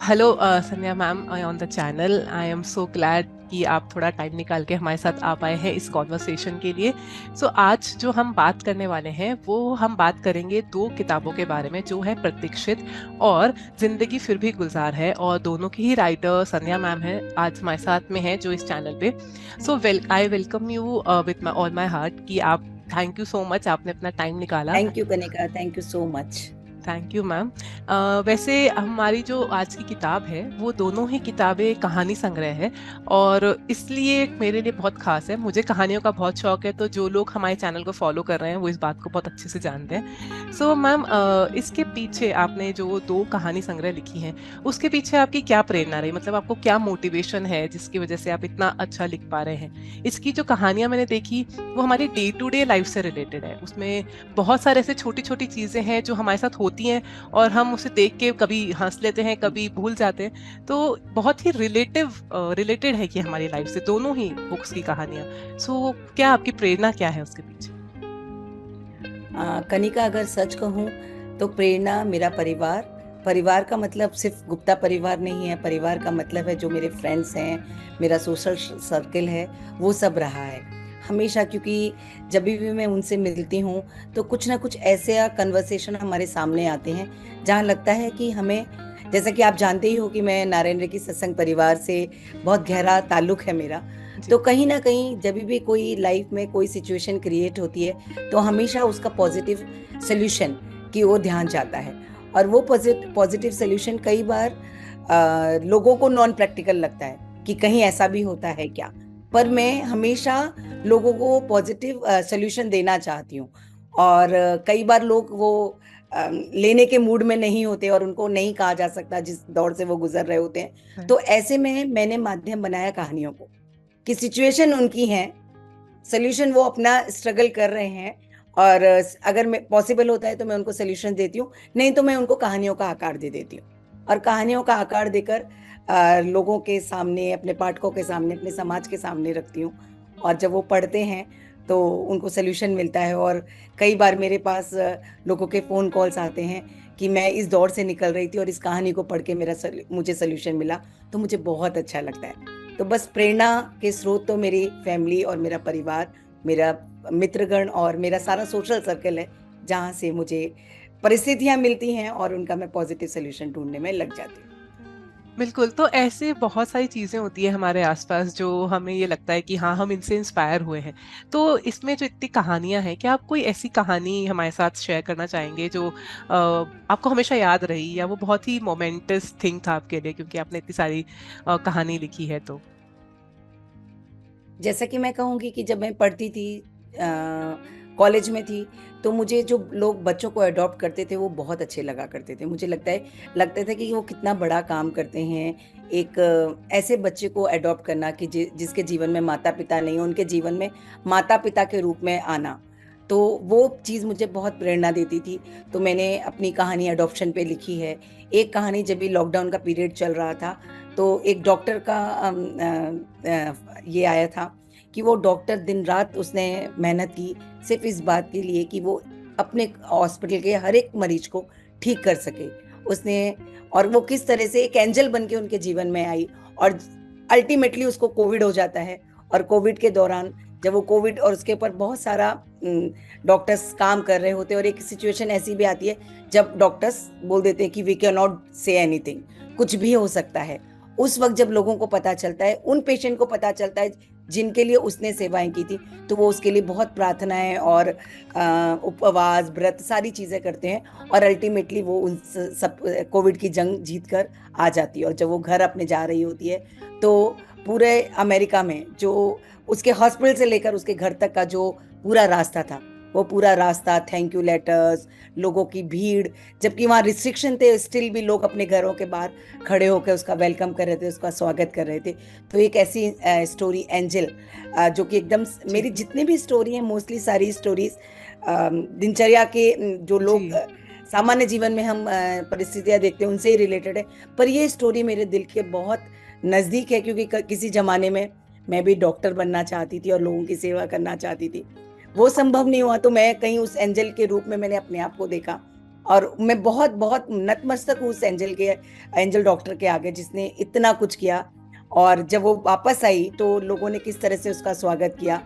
Hello Sandhya ma'am on the channel. I am so glad कि आप थोड़ा time निकाल के हमारे साथ आ पाए हैं इस कॉन्वर्सेशन के लिए। आज जो हम बात करने वाले हैं वो हम बात करेंगे दो किताबों के बारे में, जो है प्रतीक्षित और जिंदगी फिर भी गुलजार है। और दोनों की ही राइटर संध्या मैम है, आज हमारे साथ में है जो इस चैनल पे। I welcome you with my all my heart कि आप, थैंक यू सो मच, आपने अपना टाइम निकाला। Thank you Kanika, thank you so much. Thank you ma'am. वैसे हमारी जो आज की किताब है वो दोनों ही किताबें कहानी संग्रह है, और इसलिए मेरे लिए बहुत खास है। मुझे कहानियों का बहुत शौक है, तो जो लोग हमारे चैनल को फॉलो कर रहे हैं वो इस बात को बहुत अच्छे से जानते हैं। मैम, इसके पीछे आपने जो दो कहानी संग्रह लिखी हैं उसके पीछे आपकी क्या प्रेरणा रही, मतलब आपको क्या मोटिवेशन है जिसकी वजह से आप इतना अच्छा लिख पा रहे हैं। इसकी जो कहानियां मैंने देखी वो हमारी डे टू डे लाइफ से रिलेटेड है। उसमें बहुत सारे ऐसे छोटी छोटी चीजें हैं जो हमारे साथ होती हैं, और हम उसे देख के कभी हंस लेते हैं, कभी भूल जाते हैं। तो बहुत ही रिलेटेड है कि हमारी लाइफ से दोनों ही बुक्स की कहानियां। क्या आपकी प्रेरणा क्या है उसके पीछे? कनिका, अगर सच कहूँ तो प्रेरणा मेरा परिवार। परिवार का मतलब सिर्फ गुप्ता परिवार नहीं है। परिवार का मतलब है जो मेरे फ्रेंड्स हैं, मेरा सोशल सर्कल है, वो सब रहा है हमेशा। क्योंकि जब भी मैं उनसे मिलती हूँ तो कुछ ना कुछ ऐसे कन्वर्सेशन हमारे सामने आते हैं जहाँ लगता है कि हमें, जैसा कि आप जानते ही हो कि मैं नारायण रेड्डी सत्संग परिवार से बहुत गहरा ताल्लुक है मेरा। जी। तो कहीं ना कहीं जब भी कोई लाइफ में कोई सिचुएशन क्रिएट होती है तो हमेशा उसका पॉजिटिव सोल्यूशन की ओर ध्यान जाता है। और वो पॉजिटिव सोल्यूशन कई बार लोगों को नॉन प्रैक्टिकल लगता है कि कहीं ऐसा भी होता है क्या। पर मैं हमेशा लोगों को पॉजिटिव सोल्यूशन देना चाहती हूँ। और कई बार लोग वो लेने के मूड में नहीं होते और उनको नहीं कहा जा सकता जिस दौर से वो गुजर रहे होते हैं। Right. तो ऐसे में मैंने माध्यम बनाया कहानियों को, कि सिचुएशन उनकी है, सोल्यूशन वो अपना स्ट्रगल कर रहे हैं। और अगर मैं पॉसिबल होता है तो मैं उनको सोल्यूशन देती हूँ, नहीं तो मैं उनको कहानियों का आकार दे देती हूँ। और कहानियों का आकार देकर लोगों के सामने, अपने पाठकों के सामने, अपने समाज के सामने रखती हूँ। और जब वो पढ़ते हैं तो उनको सोल्यूशन मिलता है। और कई बार मेरे पास लोगों के फ़ोन कॉल्स आते हैं कि मैं इस दौर से निकल रही थी और इस कहानी को पढ़ के मुझे सोल्यूशन मिला। तो मुझे बहुत अच्छा लगता है। तो बस प्रेरणा के स्रोत तो मेरी फैमिली और मेरा परिवार, मेरा मित्रगण और मेरा सारा सोशल सर्कल है, जहाँ से मुझे परिस्थितियाँ मिलती हैं और उनका मैं पॉजिटिव सोल्यूशन ढूंढने में लग जाती हूँ। बिल्कुल। तो ऐसे बहुत सारी चीजें होती है हमारे आसपास जो हमें ये लगता है कि हाँ, हम इनसे इंस्पायर हुए हैं। तो इसमें जो इतनी कहानियां हैं, क्या आप कोई ऐसी कहानी हमारे साथ शेयर करना चाहेंगे जो आपको हमेशा याद रही, या वो बहुत ही मोमेंटस थिंग था आपके लिए क्योंकि आपने इतनी सारी कहानी लिखी है तो? जैसा कि मैं कहूँगी कि जब मैं पढ़ती थी, कॉलेज में थी, तो मुझे जो लोग बच्चों को अडॉप्ट करते थे वो बहुत अच्छे लगा करते थे। मुझे लगता था कि वो कितना बड़ा काम करते हैं, एक ऐसे बच्चे को अडॉप्ट करना कि जिसके जीवन में माता पिता नहीं हो, उनके जीवन में माता पिता के रूप में आना। तो वो चीज़ मुझे बहुत प्रेरणा देती थी। तो मैंने अपनी कहानी अडॉप्शन पे लिखी है। एक कहानी, जब भी लॉकडाउन का पीरियड चल रहा था, तो एक डॉक्टर का ये आया था कि वो डॉक्टर दिन रात उसने मेहनत की सिर्फ इस बात के लिए कि वो अपने हॉस्पिटल के हर एक मरीज को ठीक कर सके। उसने, और वो किस तरह से एक एंजल बन के उनके जीवन में आई। और अल्टीमेटली उसको कोविड हो जाता है। और कोविड के दौरान, जब वो कोविड और उसके ऊपर बहुत सारा डॉक्टर्स काम कर रहे होते हैं, और एक सिचुएशन ऐसी भी आती है जब डॉक्टर्स बोल देते हैं कि we can not say anything, कुछ भी हो सकता है। उस वक्त जब लोगों को पता चलता है, उन पेशेंट को पता चलता है जिनके लिए उसने सेवाएं की थी, तो वो उसके लिए बहुत प्रार्थनाएं और उपवास, व्रत, सारी चीज़ें करते हैं। और अल्टीमेटली वो उन सब कोविड की जंग जीत कर आ जाती है। और जब वो घर अपने जा रही होती है, तो पूरे अमेरिका में जो उसके हॉस्पिटल से लेकर उसके घर तक का जो पूरा रास्ता था, वो पूरा रास्ता थैंक यू लेटर्स, लोगों की भीड़, जबकि वहाँ रिस्ट्रिक्शन थे, स्टिल भी लोग अपने घरों के बाहर खड़े होकर उसका वेलकम कर रहे थे, उसका स्वागत कर रहे थे। तो एक ऐसी स्टोरी एंजल, जो कि एकदम जी। मेरी जितनी भी स्टोरी है, मोस्टली सारी स्टोरीज दिनचर्या के, जो जी। लोग सामान्य जीवन में हम परिस्थितियां देखते हैं उनसे ही रिलेटेड है। पर ये स्टोरी मेरे दिल के बहुत नज़दीक है, क्योंकि किसी जमाने में मैं भी डॉक्टर बनना चाहती थी और लोगों की सेवा करना चाहती थी। वो संभव नहीं हुआ, तो मैं कहीं उस एंजल के रूप में मैंने अपने आप को देखा। और मैं बहुत बहुत नतमस्तक हूँ उस एंजल डॉक्टर के आगे जिसने इतना कुछ किया। और जब वो वापस आई तो लोगों ने किस तरह से उसका स्वागत किया,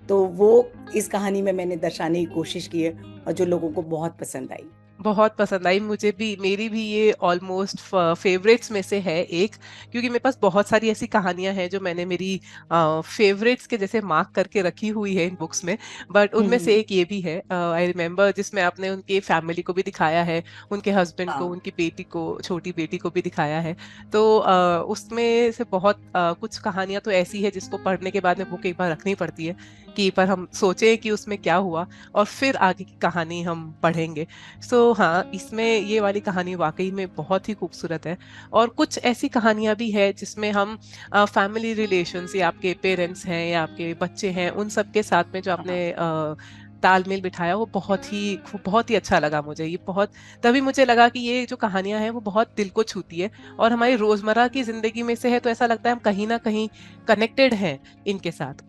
तो वो इस कहानी में मैंने दर्शाने की कोशिश की है, और जो लोगों को बहुत पसंद आई। बहुत पसंद आई मुझे भी। मेरी भी ये ऑलमोस्ट फेवरेट्स में से है एक, क्योंकि मेरे पास बहुत सारी ऐसी कहानियां हैं जो मैंने मेरी फेवरेट्स के जैसे मार्क करके रखी हुई है इन बुक्स में। बट उनमें से हम्म। एक ये भी है, आई रिमेम्बर, जिसमें आपने उनके फैमिली को भी दिखाया है, उनके हस्बैंड को, हाँ। उनकी बेटी को, छोटी बेटी को भी दिखाया है। तो उसमें से बहुत कुछ कहानियां तो ऐसी है जिसको पढ़ने के बाद में बुक एक बार रखनी पड़ती है, कि पर हम सोचें कि उसमें क्या हुआ और फिर आगे की कहानी हम पढ़ेंगे। हाँ, इसमें ये वाली कहानी वाकई में बहुत ही खूबसूरत है। और कुछ ऐसी कहानियां भी है जिसमें हम फैमिली रिलेशंस, या आपके पेरेंट्स हैं या आपके बच्चे हैं, उन सब के साथ में जो आपने हाँ। तालमेल बिठाया, वो बहुत ही अच्छा लगा मुझे। ये बहुत, तभी मुझे लगा कि ये जो कहानियां हैं वो बहुत दिल को छूती है और हमारी रोजमर्रा की जिंदगी में से है, तो ऐसा लगता है हम कहीं ना कहीं कनेक्टेड हैं इनके साथ।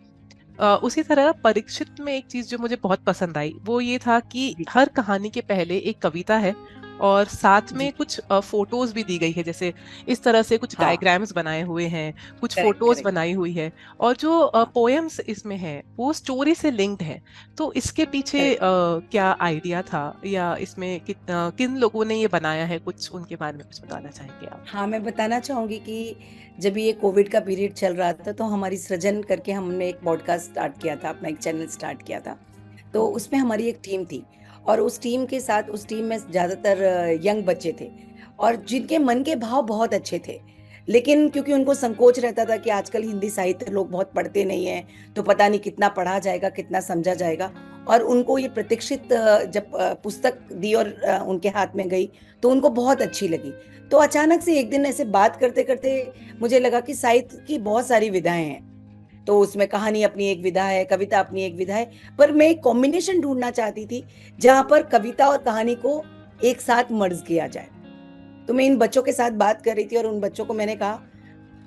उसी तरह परीक्षित में एक चीज जो मुझे बहुत पसंद आई वो ये था कि जी। हर कहानी के पहले एक कविता है और साथ जी। में कुछ फोटोज भी दी गई है, जैसे इस तरह से कुछ हाँ। डायग्राम्स बनाए हुए हैं, कुछ करेक्ट फोटोज करेक्ट। बनाई हुई है, और जो हाँ। पोएम्स इसमें हैं वो स्टोरी से लिंक्ड है। तो इसके पीछे करेक्ट। क्या आइडिया था, या इसमें किन लोगों ने ये बनाया है, कुछ उनके बारे में कुछ बताना चाहेंगे आप? हाँ, मैं बताना चाहूँगी कि जब ये कोविड का पीरियड चल रहा था तो हमारी सृजन करके हमने एक पॉडकास्ट स्टार्ट किया था, अपना एक चैनल स्टार्ट किया था। तो उसमें हमारी एक टीम थी, और उस टीम के साथ उस टीम में ज़्यादातर यंग बच्चे थे, और जिनके मन के भाव बहुत अच्छे थे। लेकिन क्योंकि उनको संकोच रहता था कि आजकल हिंदी साहित्य लोग बहुत पढ़ते नहीं हैं, तो पता नहीं कितना पढ़ा जाएगा, कितना समझा जाएगा। और उनको ये प्रतीक्षित जब पुस्तक दी और उनके हाथ में गई, तो उनको बहुत अच्छी लगी। तो अचानक से एक दिन ऐसे बात करते-करते मुझे लगा कि साहित्य की बहुत सारी विधाएँ हैं। तो उसमें कहानी अपनी एक विधा है, कविता अपनी एक विधा है, पर मैं एक कॉम्बिनेशन ढूँढना चाहती थी, जहाँ पर कविता और कहानी को एक साथ मर्ज किया जाए। तो मैं इन बच्चों के साथ बात कर रही थी और उन बच्चों को मैंने कहा,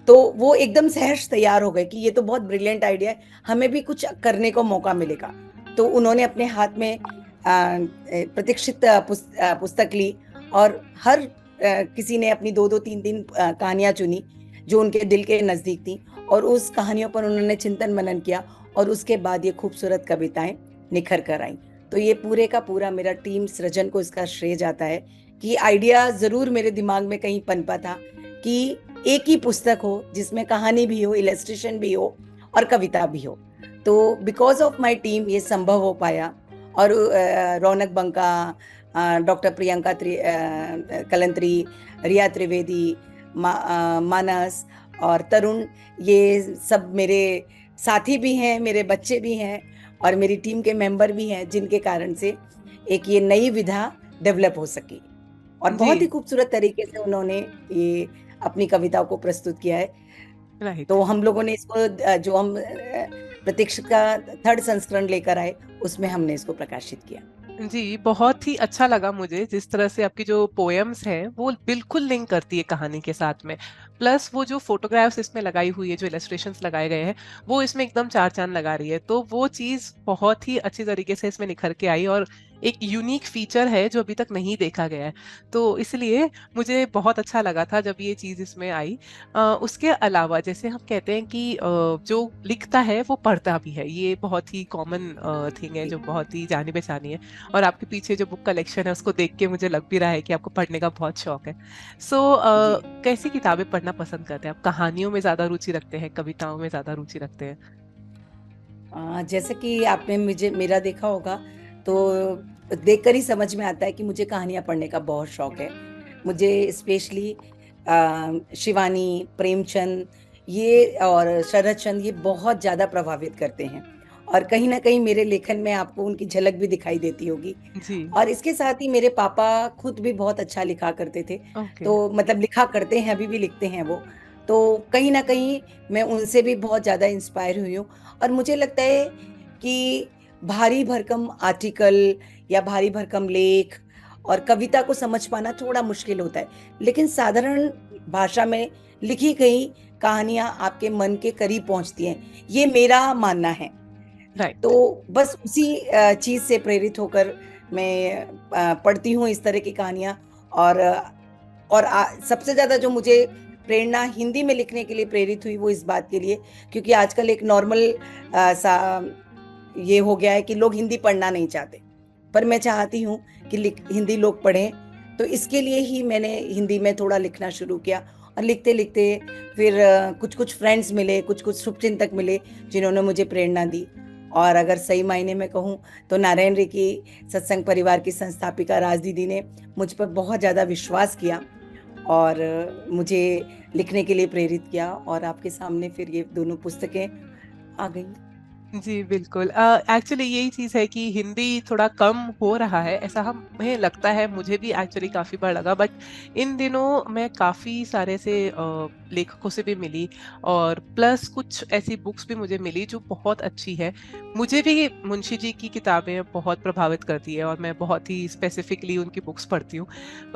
तो वो एकदम सहर्ष तैयार हो गए कि ये तो बहुत ब्रिलियंट आइडिया है, हमें भी कुछ करने को मौका मिलेगा। तो उन्होंने अपने हाथ में प्रतीक्षित पुस्तक ली, और हर किसी ने अपनी 2-2 3-3 कहानियाँ चुनी, जो उनके दिल के नज़दीक थी, और उस कहानियों पर उन्होंने चिंतन-मनन किया, और उसके बाद ये खूबसूरत कविताएँ निखर कर आईं। तो ये पूरे का पूरा मेरा टीम सृजन को इसका श्रेय जाता है, कि आइडिया ज़रूर मेरे दिमाग में कहीं पनपा था कि एक ही पुस्तक हो जिसमें कहानी भी हो, इलस्ट्रेशन भी हो और कविता भी हो। तो बिकॉज़ ऑफ माय टीम ये संभव हो पाया। और रौनक बंका, डॉक्टर प्रियंका कलंत्री, रिया त्रिवेदी, मानस और तरुण, ये सब मेरे साथी भी हैं, मेरे बच्चे भी हैं, और मेरी टीम के मेंबर भी हैं, जिनके कारण से एक ये नई विधा डेवलप हो सकी। और जी। बहुत ही खूबसूरत तरीके से उन्होंने ये अपनी कविताओं को प्रस्तुत किया है। राइट। तो हम लोगों ने इसको जो हम प्रतीक्षा का 3rd संस्करण लेकर आए, उसमें हमने इसको प्रकाशित किया। जी, बहुत ही अच्छा लगा मुझे जिस तरह से आपकी जो पोएम्स हैं वो बिल्कुल लिंक करती है कहानी के साथ में। प्लस वो जो फोटोग्राफ्स इसमें लगाई हुई है, जो इलस्ट्रेशंस लगाए गए हैं, वो इसमें एकदम चार चांद लगा रही है। तो वो चीज़ बहुत ही अच्छी तरीके से इसमें निखर के आई, और एक यूनिक फीचर है जो अभी तक नहीं देखा गया है। तो इसलिए मुझे बहुत अच्छा लगा था जब ये चीज़ इसमें आई। उसके अलावा जैसे हम कहते हैं कि जो लिखता है वो पढ़ता भी है, ये बहुत ही कॉमन थिंग है जी। जो बहुत ही जानी पहचानी है। और आपके पीछे जो बुक कलेक्शन है उसको देख के मुझे लग भी रहा है कि आपको पढ़ने का बहुत शौक है। जी। कैसी किताबें पढ़ना पसंद करते हैं आप? कहानियों में ज्यादा रुचि रखते हैं, कविताओं में ज्यादा रुचि रखते हैं? जैसे कि आपने मुझे मेरा देखा होगा, तो देखकर ही समझ में आता है कि मुझे कहानियाँ पढ़ने का बहुत शौक है। मुझे स्पेशली शिवानी, प्रेमचंद, ये और शरत चंद्र, ये बहुत ज़्यादा प्रभावित करते हैं, और कहीं न कहीं मेरे लेखन में आपको उनकी झलक भी दिखाई देती होगी। जी। और इसके साथ ही मेरे पापा खुद भी बहुत अच्छा लिखा करते थे, ओके। तो मतलब लिखा करते हैं, अभी भी लिखते हैं वो। तो कहीं न कहीं मैं उनसे भी बहुत ज़्यादा इंस्पायर हुई हूँ, और मुझे लगता है कि भारी भरकम आर्टिकल या भारी भरकम लेख और कविता को समझ पाना थोड़ा मुश्किल होता है, लेकिन साधारण भाषा में लिखी गई कहानियाँ आपके मन के करीब पहुँचती हैं, ये मेरा मानना है। राइट। तो बस उसी चीज़ से प्रेरित होकर मैं पढ़ती हूँ इस तरह की कहानियाँ। और सबसे ज़्यादा जो मुझे प्रेरणा हिंदी में लिखने के लिए प्रेरित हुई वो इस बात के लिए, क्योंकि आजकल एक नॉर्मल सा ये हो गया है कि लोग हिंदी पढ़ना नहीं चाहते, पर मैं चाहती हूँ कि हिंदी लोग पढ़ें। तो इसके लिए ही मैंने हिंदी में थोड़ा लिखना शुरू किया। और लिखते लिखते फिर कुछ कुछ फ्रेंड्स मिले, कुछ कुछ शुभचिंतक मिले जिन्होंने मुझे प्रेरणा दी। और अगर सही मायने में कहूँ तो नारायण रे की सत्संग परिवार की संस्थापिका राज दीदी ने मुझ पर बहुत ज़्यादा विश्वास किया और मुझे लिखने के लिए प्रेरित किया, और आपके सामने फिर ये दोनों पुस्तकें आ गई। जी बिल्कुल। एक्चुअली यही चीज़ है कि हिंदी थोड़ा कम हो रहा है, ऐसा हमें लगता है, मुझे भी एक्चुअली काफ़ी बार लगा, बट इन दिनों मैं काफ़ी सारे से लेखकों से भी मिली, और प्लस कुछ ऐसी बुक्स भी मुझे मिली जो बहुत अच्छी है। मुझे भी मुंशी जी की किताबें बहुत प्रभावित करती है और मैं बहुत ही स्पेसिफिकली उनकी बुक्स पढ़ती हूँ।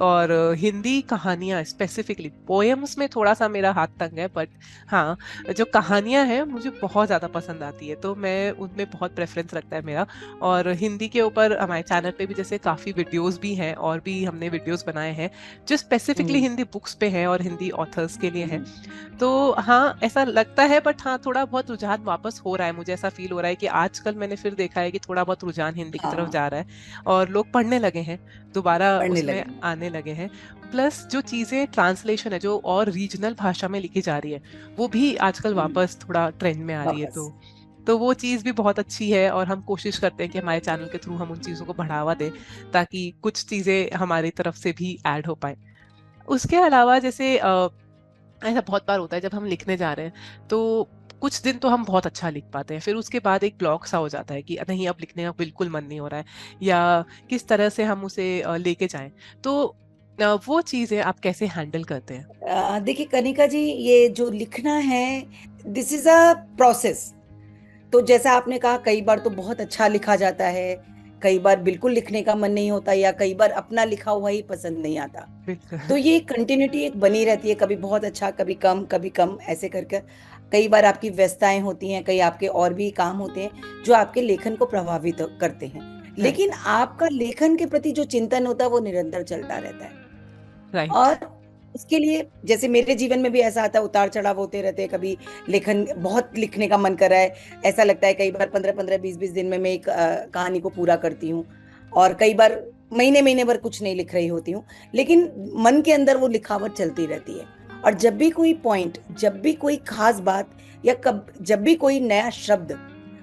और हिंदी कहानियाँ स्पेसिफिकली, पोएम्स में थोड़ा सा मेरा हाथ तंग है, बट हाँ, जो कहानियाँ हैं मुझे बहुत ज़्यादा पसंद आती है, तो मैं उनमें बहुत प्रेफ़रेंस रखता है मेरा। और हिंदी के ऊपर हमारे चैनल पे भी जैसे काफ़ी वीडियोज़ भी हैं, और भी हमने वीडियोज़ बनाए हैं, जो स्पेसिफ़िकली हम्म, हिंदी बुक्स पे हैं और हिंदी ऑथर्स के लिए हैं। हम्म, तो हाँ, ऐसा लगता है, बट हाँ, थोड़ा बहुत रुझान वापस हो रहा है, मुझे ऐसा फ़ील हो रहा है कि आजकल मैंने फिर देखा है कि थोड़ा बहुत रुझान हिंदी की तरफ हाँ, जा रहा है, और लोग पढ़ने लगे हैं, दोबारा पढ़ने उसमें लगे आने लगे हैं। प्लस जो चीज़ें ट्रांसलेशन है, जो और रीजनल भाषा में लिखी जा रही है, वो भी आजकल हम्म, वापस थोड़ा ट्रेंड में आ रही है, वापस। तो वो चीज़ भी बहुत अच्छी है, और हम कोशिश करते हैं कि हमारे चैनल के थ्रू हम उन चीज़ों को बढ़ावा दें, ताकि कुछ चीज़ें हमारी तरफ से भी ऐड हो पाएँ। उसके अलावा जैसे ऐसा बहुत बार होता है जब हम लिखने जा रहे हैं, तो कुछ दिन तो हम बहुत अच्छा लिख पाते हैं, फिर उसके बाद एक ब्लॉक सा हो जाता है कि नहीं, अब लिखने का बिल्कुल मन नहीं हो रहा है, या किस तरह से हम उसे लेके जाएँ। तो वो चीज़ें आप कैसे हैंडल करते हैं? देखिए कनिका जी, ये जो लिखना है, दिस इज अ प्रोसेस। तो जैसा आपने कहा, कई बार तो बहुत अच्छा लिखा जाता है, कई बार बिल्कुल लिखने का मन नहीं होता, या कई बार अपना लिखा हुआ ही पसंद नहीं आता। बिल्कुल। तो ये कंटिन्यूटी एक बनी रहती है, कभी बहुत अच्छा, कभी कम ऐसे करके। कई बार आपकी व्यस्तताएं होती हैं, कई आपके और भी काम होते हैं जो आपके लेखन को प्रभावित करते हैं, राइट, लेकिन आपका लेखन के प्रति जो चिंतन होता है वो निरंतर चलता रहता है। राइट। और उसके लिए जैसे मेरे जीवन में भी ऐसा आता है, उतार चढ़ाव होते रहते हैं। कभी लेखन, बहुत लिखने का मन कर रहा है, ऐसा लगता है कई बार 15-15 20-20 दिन में मैं एक कहानी को पूरा करती हूँ, और कई बार महीने महीने भर कुछ नहीं लिख रही होती हूँ, लेकिन मन के अंदर वो लिखावट चलती रहती है। और जब भी कोई पॉइंट, जब भी कोई खास बात, या जब भी कोई नया शब्द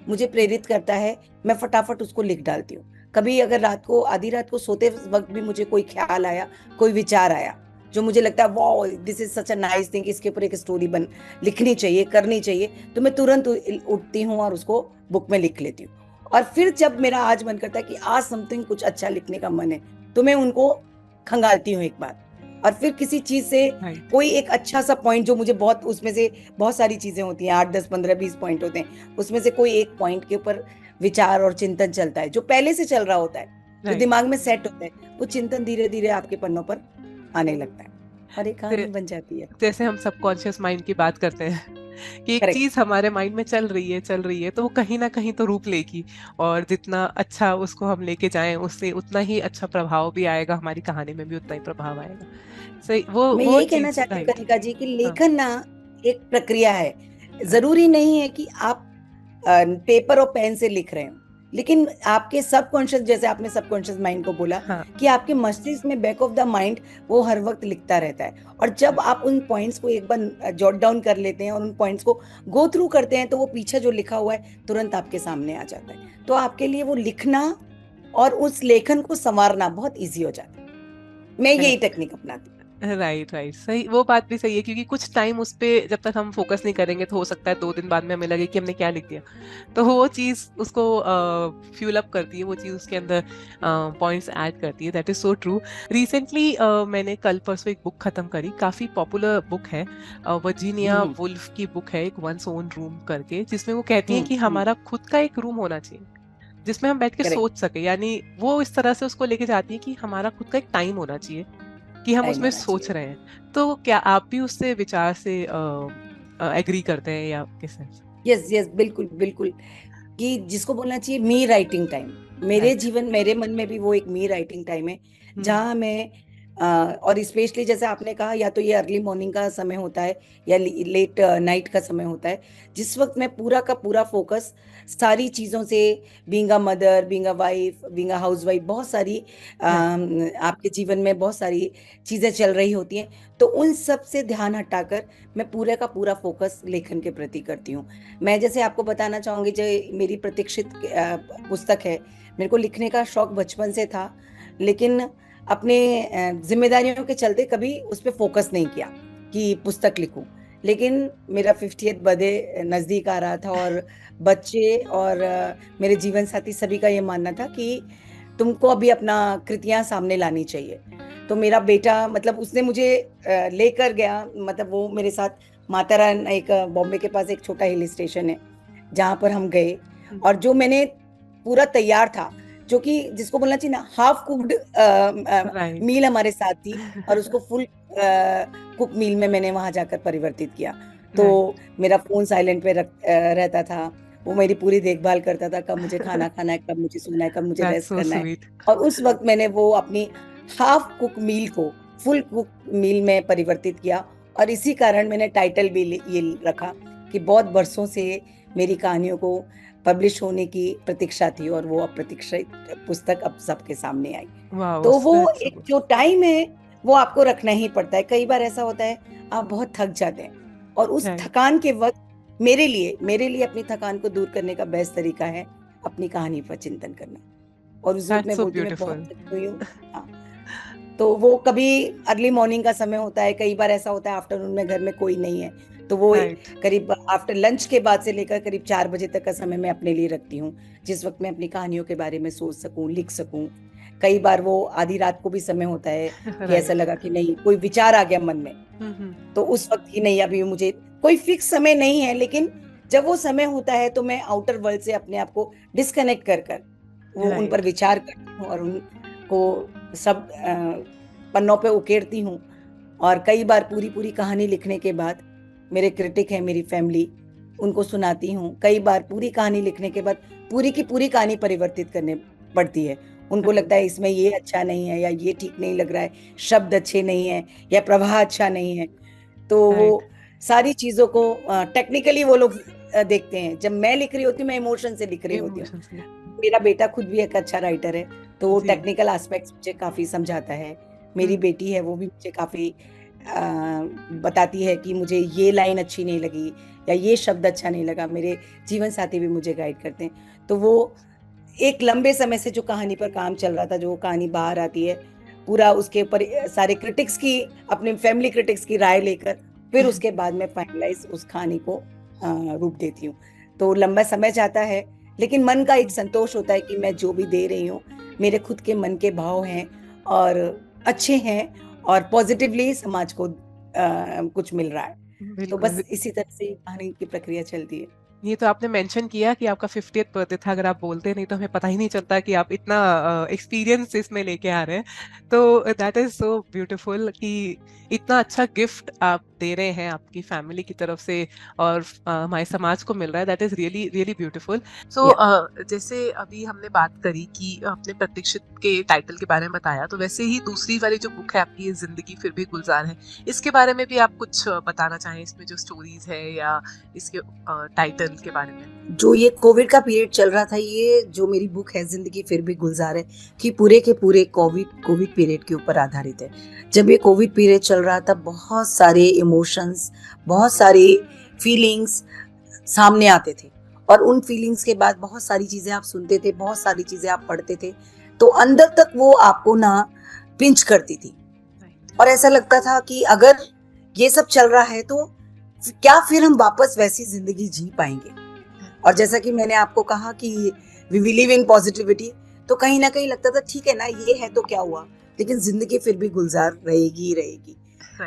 मुझे प्रेरित करता है, मैं फटाफट उसको लिख डालती हूँ। कभी अगर रात को, आधी रात को सोते वक्त भी मुझे कोई ख्याल आया, कोई विचार आया, जो मुझे लगता है wow this is such a nice thing, इसके ऊपर एक स्टोरी बन लिखनी चाहिए, करनी चाहिए, तो मैं तुरंत उठती हूँ और उसको बुक में लिख लेती हूँ। और फिर जब मेरा आज मन करता है कि आज समथिंग कुछ अच्छा लिखने का मन है, तो मैं उनको खंगालती हूँ एक बार। और फिर किसी चीज से राइट। कोई एक अच्छा सा पॉइंट जो मुझे बहुत, उसमें से बहुत सारी चीजें होती हैं, 8 10 15 20 पॉइंट होते हैं, उसमें से कोई एक पॉइंट के ऊपर विचार और चिंतन चलता है, जो पहले से चल रहा होता है, जो राइट। दिमाग में सेट होता है, वो चिंतन धीरे धीरे आपके पन्नों पर आने लगता है, और एक कहानी जै- बन जाती है। जैसे हम सबकॉन्शियस माइंड की बात करते हैं, कि एक करेक्ट। चीज हमारे माइंड में चल रही है, तो वो कहीं ना कहीं तो रूप लेगी, और जितना अच्छा उसको हम लेके जाएं, उससे उतना ही अच्छा प्रभाव भी आएगा, हमारी कहानी में भी उतना ही प्रभाव आएगा। सही, मैं वो यही कहना चीज, चाहती हूँ राइट। कनिका जी कि हाँ। लेखन ना एक प्रक्रिया है। राइट। जरूरी नहीं है कि आप पेपर और पेन से लिख रहे हो, लेकिन आपके सबकॉन्शियस, जैसे आपने सबकॉन्शियस माइंड को बोला, हाँ। कि आपके मस्तिष्क में बैक ऑफ द माइंड वो हर वक्त लिखता रहता है। और जब आप उन पॉइंट्स को एक बार जॉट डाउन कर लेते हैं और उन पॉइंट्स को गो थ्रू करते हैं, तो वो पीछे जो लिखा हुआ है तुरंत आपके सामने आ जाता है। तो आपके लिए वो लिखना और उस लेखन को संवारना बहुत ईजी हो जाता है। मैं यही टेक्निक अपनाती राइट, राइट, सही, वो बात भी सही है, क्योंकि कुछ टाइम उस पे जब तक हम फोकस नहीं करेंगे, तो हो सकता है 2 दिन बाद में हमें लगे कि हमने क्या लिख दिया, तो वो चीज उसको फ्यूल अप करती है, वो चीज उसके अंदर पॉइंट्स ऐड करती है। That is so true. Recently मैंने कल परसों एक बुक खत्म करी, काफी पॉपुलर बुक है, वर्जीनिया हूँ। वुल्फ की बुक है, एक वंस ओन रूम करके, जिसमें वो कहती है हम्म, कि हमारा खुद का एक रूम होना चाहिए, जिसमें हम बैठ के करेक्ट। सोच सके, यानी वो इस तरह से उसको लेके जाती है कि हमारा खुद का एक टाइम होना चाहिए, कि हम टाइम उसमें होना सोच चाहिए। रहे हैं। तो क्या आप भी उससे विचार से एग्री करते हैं, या किस sense? यस यस, बिल्कुल बिल्कुल। कि जिसको बोलना चाहिए मी राइटिंग टाइम। मेरे राइट। जीवन, मेरे मन में भी वो एक मी राइटिंग टाइम है, हम्म। जहाँ मैं और स्पेशली जैसे आपने कहा, या तो ये अर्ली मॉर्निंग का समय होता है या लेट नाइट का समय होता है, जिस वक्त मैं पूरा का पूरा फोकस सारी चीज़ों से, being a mother, being a wife, being a house wife, बहुत सारी राइट। आपके जीवन में बहुत सारी चीज़ें चल रही होती हैं, तो उन सब से ध्यान हटाकर मैं पूरे का पूरा फोकस लेखन के प्रति करती हूँ। मैं जैसे आपको बताना चाहूंगी, जो मेरी प्रतीक्षित पुस्तक है, मेरे को लिखने का शौक बचपन से था, लेकिन अपने जिम्मेदारियों के चलते कभी उस पर फोकस नहीं किया कि पुस्तक लिखूं। लेकिन मेरा 50th बर्थडे नजदीक आ रहा था, और बच्चे और मेरे जीवन साथी सभी का ये मानना था कि तुमको अभी अपना कृतियां सामने लानी चाहिए। तो मेरा बेटा, मतलब उसने मुझे लेकर गया, मतलब वो मेरे साथ माथेरान, एक बॉम्बे के पास एक छोटा हिल स्टेशन है, जहाँ पर हम गए। और जो मैंने पूरा तैयार था, जो कि जिसको बोलना चाहिए ना, हाफ कुक्ड राइट। मील हमारे साथ थी, और उसको फुल कुक मील में मैंने वहां जाकर परिवर्तित किया। तो राइट। मेरा फोन साइलेंट पे रहता था, वो मेरी पूरी देखभाल करता था, कब मुझे खाना खाना है, कब मुझे सोना है, कब मुझे दैट्स रेस्ट सो करना है। स्वीट। और उस वक्त मैंने वो अपनी हाफ कुक मील को फुल कुक मील में परिवर्तित किया। और इसी कारण मैंने टाइटल भी ये रखा कि बहुत बरसों से मेरी कहानियों को पब्लिश होने की प्रतीक्षा थी, और वो अप्रतीक्षित पुस्तक अब सबके सामने आई। वाओ, तो वो दैट्स सो एक गुड। जो टाइम है, वो आपको रखना ही पड़ता है। कई बार ऐसा होता है, आप बहुत थक जाते हैं, और उस राइट। थकान के वक्त मेरे लिए अपनी थकान को दूर करने का बेस्ट तरीका है अपनी कहानी पर चिंतन करना। और उस वक्त दैट्स मैं सो बोलती हूँ, मैं बहुत ब्यूटीफुल। थकी हुई हूँ। हाँ, तो वो कभी अर्ली मॉर्निंग का समय होता है, कई बार ऐसा होता है आफ्टरनून में घर में कोई नहीं है, तो वो राइट। करीब आफ्टर लंच के बाद से लेकर करीब 4 बजे तक का समय मैं अपने लिए रखती हूँ, जिस वक्त मैं अपनी कहानियों के बारे में सोच सकूं, लिख सकूं। कई बार वो आधी रात को भी समय होता है कि ऐसा राइट। लगा कि नहीं, कोई विचार आ गया मन में, हम्म। तो उस वक्त ही नहीं, अभी मुझे कोई फिक्स समय नहीं है, लेकिन जब वो समय होता है तो मैं आउटर वर्ल्ड से अपने आप को डिस्कनेक्ट कर कर वो उन पर राइट। विचार करती हूँ, और उनको सब पन्नों पे उकेरती हूँ। और कई बार पूरी पूरी कहानी लिखने के बाद मेरे क्रिटिक है मेरी फैमिली, उनको सुनाती हूँ। कई बार पूरी कहानी लिखने के बाद पूरी की पूरी कहानी परिवर्तित करने पड़ती है। उनको लगता है राइट। इसमें ये अच्छा नहीं है, या ये ठीक नहीं लग रहा है, शब्द अच्छे नहीं है, या प्रवाह अच्छा नहीं है। तो वो राइट। सारी चीजों को टेक्निकली वो लोग देखते हैं। जब मैं लिख रही होती हूँ, मैं इमोशन से लिख रही होती हूँ। इमोशंस। मेरा बेटा खुद भी एक अच्छा राइटर है, तो वो जी। टेक्निकल एस्पेक्ट्स मुझे काफी समझाता है। मेरी हम्म। बेटी है, वो भी मुझे काफी बताती है कि मुझे ये लाइन अच्छी नहीं लगी, या ये शब्द अच्छा नहीं लगा। मेरे जीवन साथी भी मुझे गाइड करते हैं। तो वो एक लंबे समय से जो कहानी पर काम चल रहा था, जो कहानी बाहर आती है, पूरा उसके ऊपर सारे क्रिटिक्स की, अपने फैमिली क्रिटिक्स की राय लेकर, फिर उसके बाद मैं फाइनलाइज उस कहानी को रूप देती हूँ। तो लंबा समय जाता है, लेकिन मन का एक संतोष होता है कि मैं जो भी दे रही हूँ, मेरे खुद के मन के भाव हैं, और अच्छे हैं, और पॉजिटिवली समाज को कुछ मिल रहा है। तो बिल्कुल। बस इसी तरह से कहानी की प्रक्रिया चलती है। ये तो आपने मेंशन किया कि आपका 50th बर्थडे था। अगर आप बोलते नहीं तो हमें पता ही नहीं चलता कि आप इतना एक्सपीरियंस इसमें लेके आ रहे हैं। तो दैट इज सो ब्यूटीफुल कि इतना अच्छा गिफ्ट आप दे रहे हैं आपकी फैमिली की तरफ से, और हमारे समाज को मिल रहा है। That is really really beautiful. So yeah जैसे अभी हमने बात करी कि आपने प्रतीक्षित के टाइटल के बारे में बताया, तो वैसे ही दूसरी वाली जो बुक है आपकी, ये जिंदगी फिर भी गुलजार है, इसके बारे में भी आप कुछ बताना चाहें? इसमें जो स्टोरीज है या इसके टाइटल के बारे में। जो ये कोविड का पीरियड चल रहा था, ये जो मेरी बुक है जिंदगी फिर भी गुलजार है, कि पूरे के पूरे कोविड कोविड पीरियड के ऊपर आधारित है। जब ये कोविड पीरियड चल रहा था, बहुत सारे इमोशंस, बहुत सारी फीलिंग्स सामने आते थे, और उन फीलिंग्स के बाद बहुत सारी चीजें आप सुनते थे, बहुत सारी चीजें आप पढ़ते थे, तो अंदर तक वो आपको ना पिंच करती थी। राइट। और ऐसा लगता था कि अगर ये सब चल रहा है, तो क्या फिर हम वापस वैसी जिंदगी जी पाएंगे? और जैसा कि मैंने आपको कहा कि वी बिलीव इन पॉजिटिविटी, तो कहीं ना कहीं लगता था ठीक है ना, ये है तो क्या हुआ, लेकिन जिंदगी फिर भी गुलजार रहेगी ही रहेगी।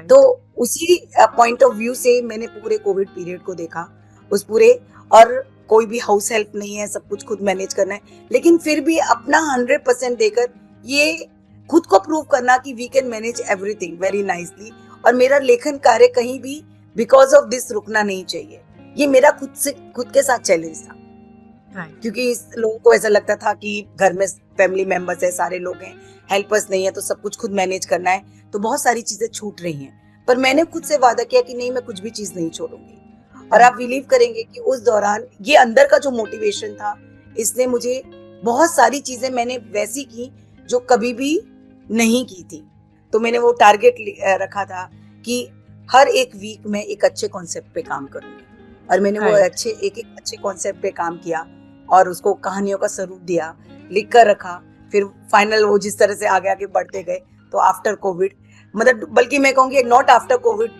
तो राइट। उसी पॉइंट ऑफ व्यू से मैंने पूरे कोविड पीरियड को देखा, उस पूरे। और कोई भी हाउस हेल्प नहीं है, सब कुछ खुद मैनेज करना है, लेकिन फिर भी अपना 100% देकर ये खुद को प्रूव करना कि we can manage everything very nicely. और मेरा लेखन कार्य कहीं भी बिकॉज ऑफ दिस रुकना नहीं चाहिए। ये मेरा खुद के साथ चैलेंज था। राइट। क्योंकि लोगों को ऐसा लगता था कि घर में फैमिली मेंबर्स है, सारे लोग हैं, हेल्पर्स नहीं है, तो सब कुछ खुद मैनेज करना है, तो बहुत सारी चीजें छूट रही हैं। पर मैंने खुद से वादा किया कि नहीं, मैं कुछ भी चीज नहीं छोड़ूंगी। और आप राइट। बिलीव करेंगे कि उस दौरान ये अंदर का जो मोटिवेशन था, इसने मुझे बहुत सारी चीजें मैंने वैसी की जो कभी भी नहीं की थी। तो मैंने वो टारगेट रखा था कि हर एक वीक में एक अच्छे कॉन्सेप्ट पे काम करूंगी, और मैंने वो राइट। एक एक अच्छे कॉन्सेप्ट पे काम किया और उसको कहानियों का स्वरूप दिया, लिख कर रखा। फिर फाइनल वो जिस तरह से आगे आगे बढ़ते गए, तो आफ्टर कोविड, मतलब बल्कि मैं कहूँगी not after Covid,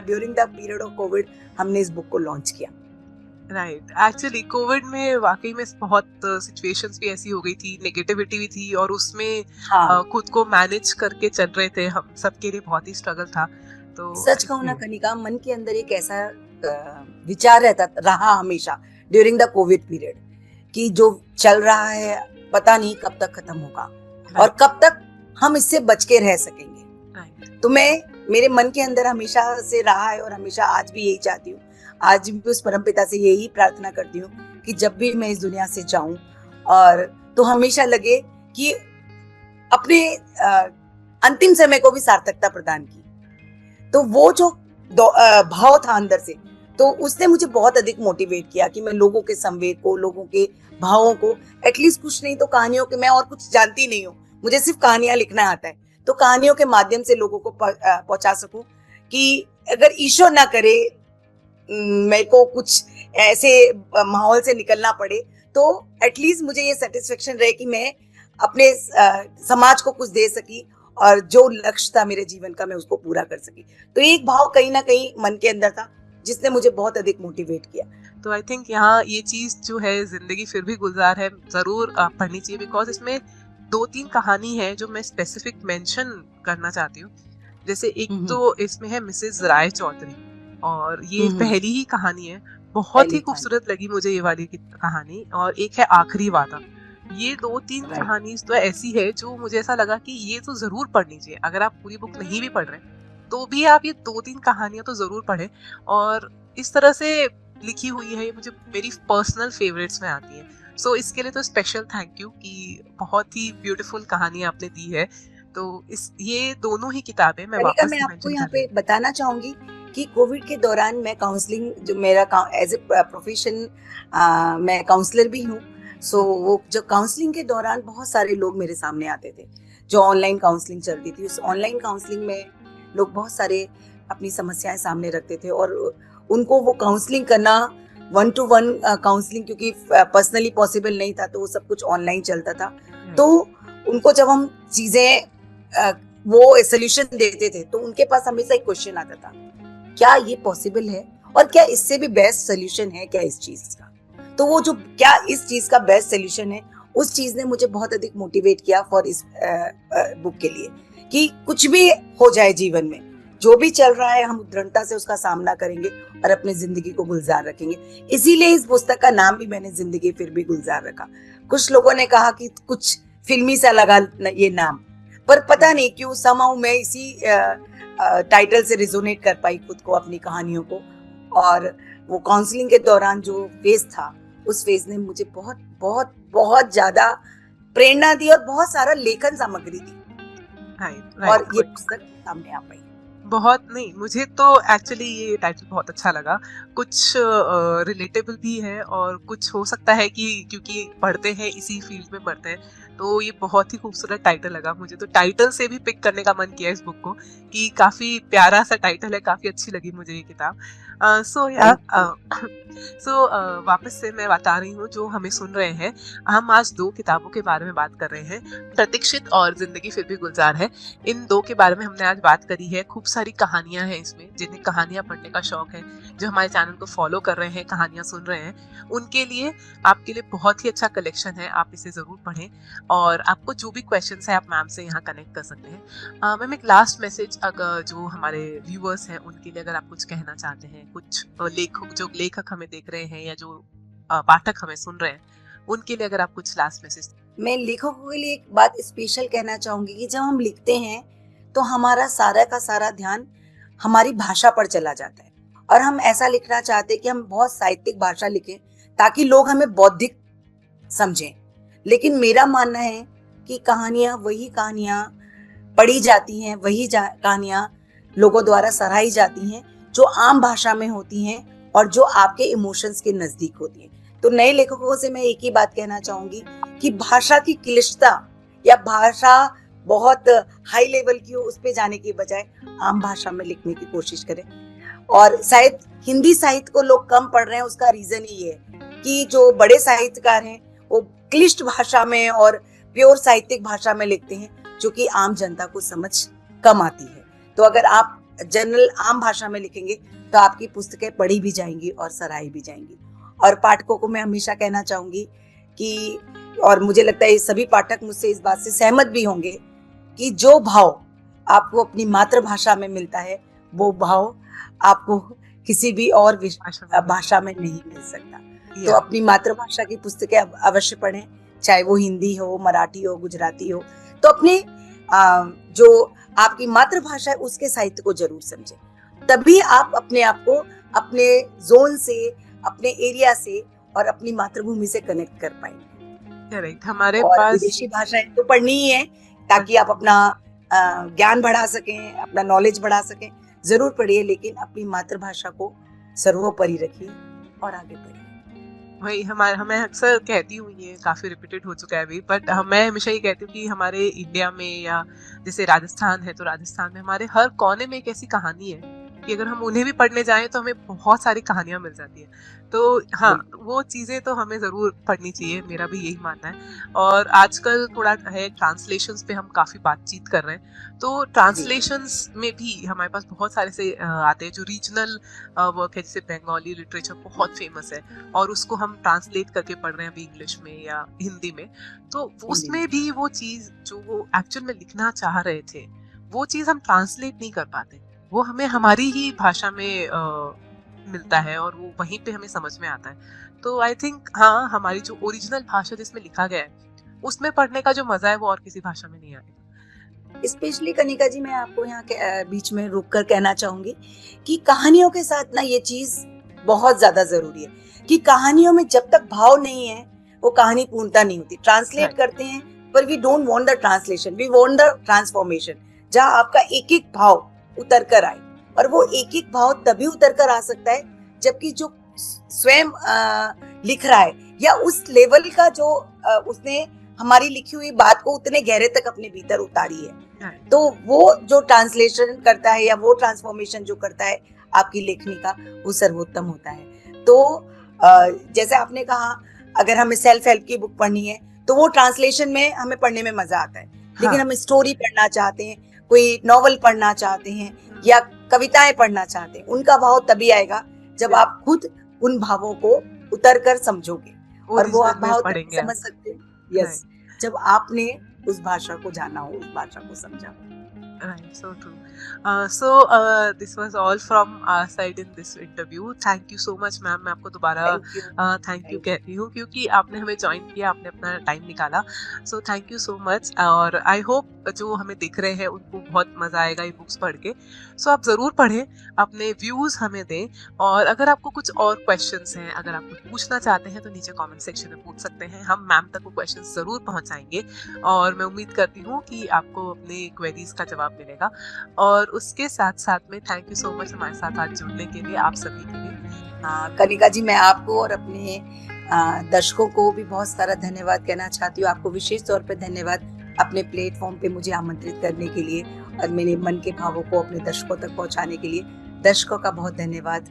during the period of Covid हमने इस बुक को लॉन्च किया। राइट। एक्चुअली कोविड में वाकई में बहुत सिचुएशंस भी ऐसी हो गई थी, नेगेटिविटी भी थी, और उसमें हाँ, खुद को मैनेज करके चल रहे थे हम सबके लिए, बहुत ही स्ट्रगल था। तो सच कहूँ ना कनिका, मन के अंदर एक ऐसा विचार रहता रहा हमेशा ड्यूरिंग द कोविड पीरियड कि जो चल रहा है पता नहीं कब तक खत्म होगा और राइट। कब तक हम इससे बच के रह सकेंगे। राइट। तो मैं, मेरे मन के अंदर हमेशा से रहा है और हमेशा आज भी यही चाहती हूँ, आज भी उस परमपिता से यही प्रार्थना करती हूँ कि जब भी मैं इस दुनिया से जाऊं और तो हमेशा लगे कि अपने अंतिम समय को भी सार्थकता प्रदान की। तो वो जो भाव था अंदर से, तो उसने मुझे बहुत अधिक मोटिवेट किया कि मैं लोगों के संवेग को, लोगों के भावों को, एटलीस्ट कुछ नहीं तो कहानियों के, मैं और कुछ जानती नहीं हूँ, मुझे सिर्फ कहानियां लिखना आता है, तो कहानियों के माध्यम से लोगों को पहुंचा सकूं कि अगर ईश्वर ना करे मेरे को कुछ ऐसे माहौल से निकलना पड़े, तो एटलीस्ट मुझे ये सेटिस्फेक्शन रहे कि मैं अपने समाज को कुछ दे सकी और जो लक्ष्य था मेरे जीवन का मैं उसको पूरा कर सकी। तो एक भाव कहीं ना कहीं मन के अंदर था जिसने मुझे बहुत अधिक मोटिवेट किया। तो आई थिंक यहाँ ये चीज जो है, जिंदगी फिर भी गुलजार है, जरूर पढ़नी चाहिए, बिकॉज इसमें 2-3 कहानी है जो मैं स्पेसिफिक मेंशन करना चाहती हूँ। जैसे एक हम्म, तो इसमें है मिसेस राय चौधरी, और ये हम्म, पहली ही कहानी है। बहुत ही पहली कहानी। खूबसूरत लगी मुझे ये वाली कहानी। और एक है आखिरी वादा। ये 2-3 राइट। कहानी तो ऐसी है जो मुझे ऐसा लगा कि ये तो जरूर पढ़नी चाहिए। अगर आप पूरी बुक नहीं भी पढ़ रहे तो भी आप ये 2-3 कहानियां तो जरूर पढ़ें। और इस तरह से लिखी हुई है, ये मुझे मेरी पर्सनल फेवरेट्स में आती है। सो इसके लिए तो स्पेशल थैंक यू कि बहुत ही ब्यूटीफुल कहानी आपने दी है। तो इस ये दोनों ही किताबें मैं कनिका, वापस मैं से आपको मेंशन यहाँ कर रही पे हूँ। बताना चाहूंगी कि कोविड के दौरान मैं काउंसलिंग, जो मेरा एज ए प्रोफेशन मैं काउंसलर भी हूँ। सो वो जो काउंसलिंग के दौरान बहुत सारे लोग मेरे सामने आते थे, जो ऑनलाइन काउंसलिंग चलती थी, उस ऑनलाइन काउंसलिंग में लोग बहुत सारे अपनी समस्याएं सामने रखते थे और उनको वो काउंसलिंग करना, 1-to-1 काउंसलिंग, क्योंकि पर्सनली पॉसिबल नहीं था तो वो सब कुछ ऑनलाइन चलता था। तो उनको जब हम चीजें वो सोल्यूशन देते थे तो उनके पास हमेशा एक क्वेश्चन आता था, क्या ये पॉसिबल है और क्या इससे भी बेस्ट सोल्यूशन है क्या इस चीज का। तो वो जो क्या इस चीज का बेस्ट सोल्यूशन है, उस चीज ने मुझे बहुत अधिक मोटिवेट किया फॉर इस बुक के लिए कि कुछ भी हो जाए जीवन में, जो भी चल रहा है हम दृढ़ता से उसका सामना करेंगे और अपनी जिंदगी को गुलजार रखेंगे। इसीलिए इस पुस्तक का नाम भी मैंने जिंदगी फिर भी गुलजार रखा। कुछ लोगों ने कहा कि कुछ फिल्मी सा लगा ये नाम, पर पता नहीं क्यों समहाउ मैं इसी टाइटल से रिजोनेट कर पाई खुद को, अपनी कहानियों को। और वो काउंसलिंग के दौरान जो फेज था, उस फेज ने मुझे बहुत बहुत बहुत ज्यादा प्रेरणा दी और बहुत सारा लेखन सामग्री दी, राइट। और राइट। ये पुस्तक सामने आ पाई। बहुत नहीं, मुझे तो एक्चुअली ये टाइटल बहुत अच्छा लगा। कुछ रिलेटेबल भी है, और कुछ हो सकता है कि क्योंकि पढ़ते हैं इसी फील्ड में पढ़ते हैं, तो ये बहुत ही खूबसूरत टाइटल लगा मुझे। तो टाइटल से भी पिक करने का मन किया इस बुक को कि काफी प्यारा सा टाइटल है, काफी अच्छी लगी मुझे ये किताब। सो या थैंक यू। सो वापस से मैं बता रही हूँ जो हमें सुन रहे हैं, हम आज 2 किताबों के बारे में बात कर रहे हैं, प्रतीक्षित और जिंदगी फिर भी गुलजार है। इन 2 के बारे में हमने आज बात करी है। खूब सारी कहानियां हैं इसमें, जिन्हें कहानियां पढ़ने का शौक है, जो हमारे चैनल को फॉलो कर रहे हैं, कहानियां सुन रहे हैं, उनके लिए, आपके लिए बहुत ही अच्छा कलेक्शन है। आप इसे जरूर पढ़ें, और आपको जो भी क्वेश्चंस है आप मैम से यहाँ कनेक्ट कर सकते हैं। मैम, एक लास्ट मैसेज अगर जो हमारे व्यूअर्स हैं उनके लिए अगर आप कुछ कहना चाहते हैं, कुछ लेखक हमें देख रहे हैं या जो पाठक हमें सुन रहे हैं, उनके लिए अगर आप कुछ लास्ट मैसेज। मैं लेखकों के लिए एक बात स्पेशल कहना चाहूंगी कि जब हम लिखते हैं तो हमारा सारा का सारा ध्यान हमारी भाषा पर चला जाता है, और हम ऐसा लिखना चाहते हैं कि हम बहुत साहित्यिक भाषा लिखें ताकि लोग हमें बौद्धिक समझें। लेकिन मेरा मानना है कि कहानियाँ वही कहानियाँ पढ़ी जाती हैं, वही कहानियाँ लोगों द्वारा सराही जाती हैं जो आम भाषा में होती हैं और जो आपके इमोशंस के नजदीक होती हैं। तो नए लेखकों से मैं एक ही बात कहना चाहूंगी कि भाषा की क्लिष्टता या भाषा बहुत हाई लेवल की हो उस पे जाने की बजाय आम भाषा में लिखने की कोशिश करें। और शायद हिंदी साहित्य को लोग कम पढ़ रहे हैं, उसका रीजन ही है कि जो बड़े साहित्यकार हैं वो क्लिष्ट भाषा में और प्योर साहित्यिक भाषा में लिखते हैं जो कि आम जनता को समझ कम आती है। तो अगर आप जनरल आम भाषा में लिखेंगे तो आपकी पुस्तकें पढ़ी भी जाएंगी और सराही भी जाएंगी। और पाठकों को मैं हमेशा कहना चाहूंगी कि, और मुझे लगता है सभी पाठक मुझसे इस बात से सहमत भी होंगे, कि जो भाव आपको अपनी मातृभाषा में मिलता है वो भाव आपको किसी भी और भाषा में नहीं मिल सकता। तो अपनी मातृभाषा की पुस्तकें अवश्य पढ़ें, चाहे वो हिंदी हो, मराठी हो, गुजराती हो। तो अपने जो आपकी मातृभाषा है उसके साहित्य को जरूर समझें, तभी आप अपने आप को अपने जोन से, अपने एरिया से और अपनी मातृभूमि से कनेक्ट कर पाएंगे। करेक्ट। हमारे और पास विदेशी भाषाएं तो पढ़नी ही है ताकि आप अपना ज्ञान बढ़ा सकें, अपना नॉलेज बढ़ा सकें। जरूर पढ़िए, लेकिन अपनी मातृभाषा को सर्वोपरि रखिए और आगे बढ़िए। वही मैं अक्सर कहती हूँ, ये काफी रिपीटेड हो चुका है अभी, बट मैं हमेशा ये कहती हूँ कि हमारे इंडिया में, या जैसे राजस्थान है तो राजस्थान में हमारे हर कोने में एक ऐसी कहानी है कि अगर हम उन्हें भी पढ़ने जाएं तो हमें बहुत सारी कहानियां मिल जाती है। तो हाँ, वो चीजें तो हमें जरूर पढ़नी चाहिए, मेरा भी यही मानना है। और आजकल थोड़ा है ट्रांसलेशंस पे हम काफी बातचीत कर रहे हैं, तो ट्रांसलेशंस में भी हमारे पास बहुत सारे से आते हैं जो रीजनल वर्क है, जैसे बंगाली लिटरेचर बहुत फेमस है और उसको हम ट्रांसलेट करके पढ़ रहे हैं अभी इंग्लिश में या हिंदी में। तो उसमें भी वो चीज जो वो एक्चुअल में लिखना चाह रहे थे वो चीज हम ट्रांसलेट नहीं कर पाते, वो हमें हमारी ही भाषा में मिलता है और वो वहीं पे हमें समझ में आता है। तो आई थिंक हाँ, हमारी जो ओरिजिनल भाषा जिसमें लिखा गया है उसमें पढ़ने का जो मजा है वो और किसी भाषा में नहीं आएगा। स्पेशली कनिका जी, मैं आपको यहाँ के बीच में रुक कर कहना चाहूंगी कि कहानियों के साथ ना ये चीज बहुत ज्यादा जरूरी है कि कहानियों में जब तक भाव नहीं है वो कहानी पूर्णता नहीं होती। ट्रांसलेट करते हैं पर we don't want the translation, we want the transformation, जहाँ आपका एक एक भाव उतर कर आए। और वो एक एक भाव तभी उतर कर आ सकता है जबकि जो स्वयं लिख रहा है या उस लेवल का जो उसने हमारी लिखी हुई बात को उतने गहरे तक अपने भीतर उतारी है, तो वो जो ट्रांसलेशन करता है या वो ट्रांसफॉर्मेशन जो करता है आपकी लेखनी का, वो सर्वोत्तम होता है। तो जैसे आपने कहा, अगर हमें सेल्फ हेल्प की बुक पढ़नी है तो वो ट्रांसलेशन में हमें पढ़ने में मजा आता है। लेकिन हम स्टोरी पढ़ना चाहते हैं, कोई नॉवल पढ़ना चाहते हैं या कविताएं पढ़ना चाहते हैं, उनका भाव तभी आएगा जब आप खुद उन भावों को उतर कर समझोगे, और वो आप भाव तभी समझ सकते हैं यस जब आपने उस भाषा को जाना हो, उस भाषा को समझा हो। Right, so true. This was all from our side in this interview. Thank you so much, ma'am. मैं आपको दोबारा थैंक यू कह रही हूँ क्योंकि आपने हमें ज्वाइन किया, आपने अपना टाइम निकाला। So thank you so much. और आई होप जो हमें दिख रहे हैं उनको बहुत मजा आएगा ये बुक्स पढ़ के। सो आप जरूर पढ़ें, अपने व्यूज हमें दें, और अगर आपको कुछ और क्वेश्चंस हैं, अगर आप कुछ पूछना चाहते हैं तो नीचे कमेंट सेक्शन में पूछ सकते हैं, हम मैम तक वो क्वेश्चंस जरूर पहुंचाएंगे। और मैं उम्मीद करती हूँ कि आपको अपने क्वेरीज का जवाब मिलेगा। और उसके साथ साथ में थैंक यू सो मच हमारे साथ आज जुड़ने के लिए, आप सभी के लिए। कनिका जी, मैं आपको और अपने दर्शकों को भी बहुत सारा धन्यवाद कहना चाहती हूँ। आपको विशेष तौर पे धन्यवाद अपने प्लेटफॉर्म पे मुझे आमंत्रित करने के लिए और मेरे मन के भावों को अपने दर्शकों तक पहुंचाने के लिए। दर्शकों का बहुत धन्यवाद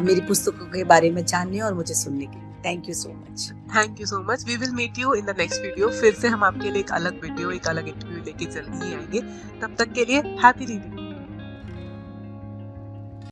मेरी पुस्तकों के बारे में जानने और मुझे सुनने के लिए। Thank you so much. Thank you so much. We will meet you in the next video. फिर से हम आपके लिए एक अलग वीडियो, एक अलग इंटरव्यू लेके जल्दी ही आएंगे। तब तक के लिए हैप्पी रीडिंग।